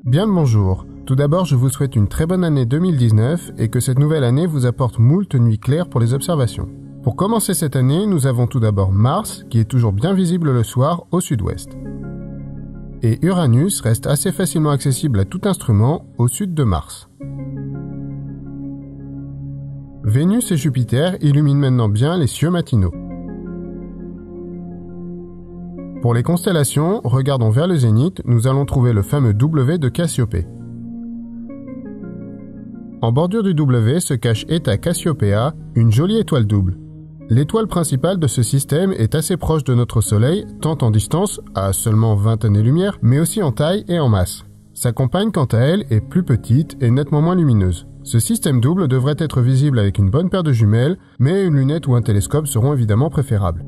Bien le bonjour. Tout d'abord, je vous souhaite une très bonne année 2019 et que cette nouvelle année vous apporte moult nuits claires pour les observations. Pour commencer cette année, nous avons tout d'abord Mars, qui est toujours bien visible le soir au sud-ouest. Et Uranus reste assez facilement accessible à tout instrument au sud de Mars. Vénus et Jupiter illuminent maintenant bien les cieux matinaux. Pour les constellations, regardons vers le zénith, nous allons trouver le fameux W de Cassiopée. En bordure du W se cache Eta Cassiopea, une jolie étoile double. L'étoile principale de ce système est assez proche de notre Soleil, tant en distance, à seulement 20 années-lumière, mais aussi en taille et en masse. Sa compagne, quant à elle, est plus petite et nettement moins lumineuse. Ce système double devrait être visible avec une bonne paire de jumelles, mais une lunette ou un télescope seront évidemment préférables.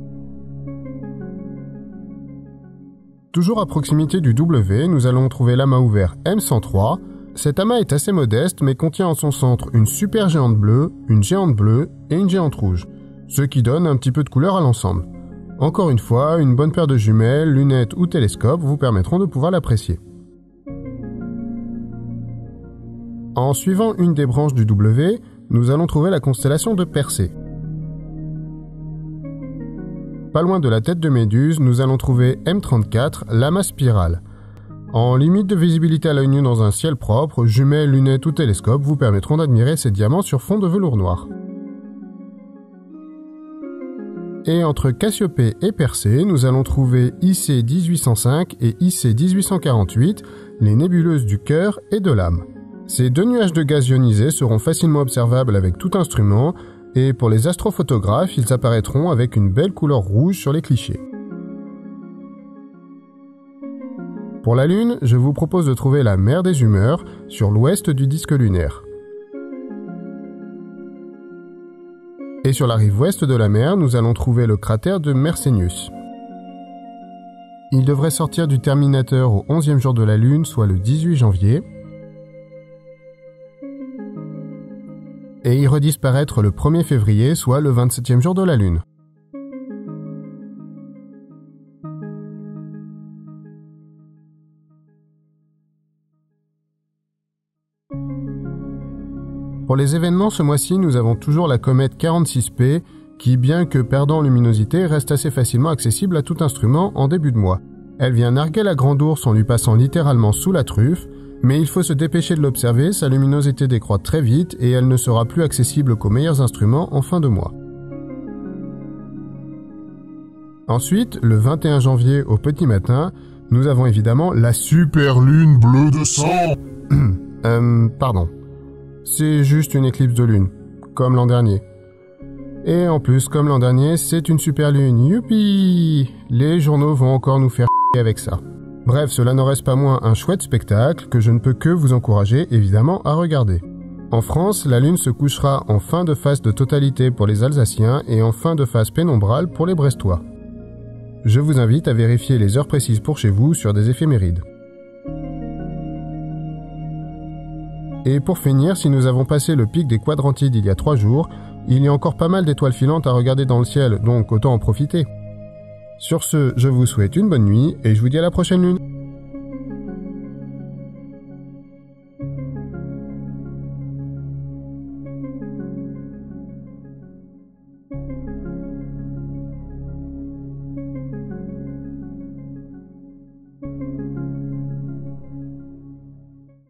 Toujours à proximité du W, nous allons trouver l'amas ouvert M103. Cet amas est assez modeste, mais contient en son centre une supergéante bleue, une géante bleue et une géante rouge, ce qui donne un petit peu de couleur à l'ensemble. Encore une fois, une bonne paire de jumelles, lunettes ou télescope vous permettront de pouvoir l'apprécier. En suivant une des branches du W, nous allons trouver la constellation de Persée. Pas loin de la tête de Méduse, nous allons trouver M34, l'amas spirale. En limite de visibilité à l'œil nu dans un ciel propre, jumelles, lunettes ou télescopes vous permettront d'admirer ces diamants sur fond de velours noir. Et entre Cassiopée et Persée, nous allons trouver IC 1805 et IC 1848, les nébuleuses du cœur et de l'âme. Ces deux nuages de gaz ionisé seront facilement observables avec tout instrument, et pour les astrophotographes, ils apparaîtront avec une belle couleur rouge sur les clichés. Pour la Lune, je vous propose de trouver la mer des humeurs sur l'ouest du disque lunaire. Et sur la rive ouest de la mer, nous allons trouver le cratère de Mersenius. Il devrait sortir du terminateur au 11e jour de la Lune, soit le 18 janvier, et y redisparaître le 1er février, soit le 27e jour de la Lune. Pour les événements ce mois-ci, nous avons toujours la comète 46P, qui, bien que perdant en luminosité, reste assez facilement accessible à tout instrument en début de mois. Elle vient narguer la Grande Ourse en lui passant littéralement sous la truffe, mais il faut se dépêcher de l'observer, sa luminosité décroît très vite et elle ne sera plus accessible qu'aux meilleurs instruments en fin de mois. Ensuite, le 21 janvier au petit matin, nous avons évidemment la super lune bleue de sang. Pardon. C'est juste une éclipse de lune, comme l'an dernier. Et en plus, comme l'an dernier, c'est une super lune. Youpi! Les journaux vont encore nous faire avec ça. Bref, cela n'en reste pas moins un chouette spectacle que je ne peux que vous encourager évidemment à regarder. En France, la Lune se couchera en fin de phase de totalité pour les Alsaciens et en fin de phase pénombrale pour les Brestois. Je vous invite à vérifier les heures précises pour chez vous sur des éphémérides. Et pour finir, si nous avons passé le pic des quadrantides il y a 3 jours, il y a encore pas mal d'étoiles filantes à regarder dans le ciel, donc autant en profiter. Sur ce, je vous souhaite une bonne nuit et je vous dis à la prochaine lune.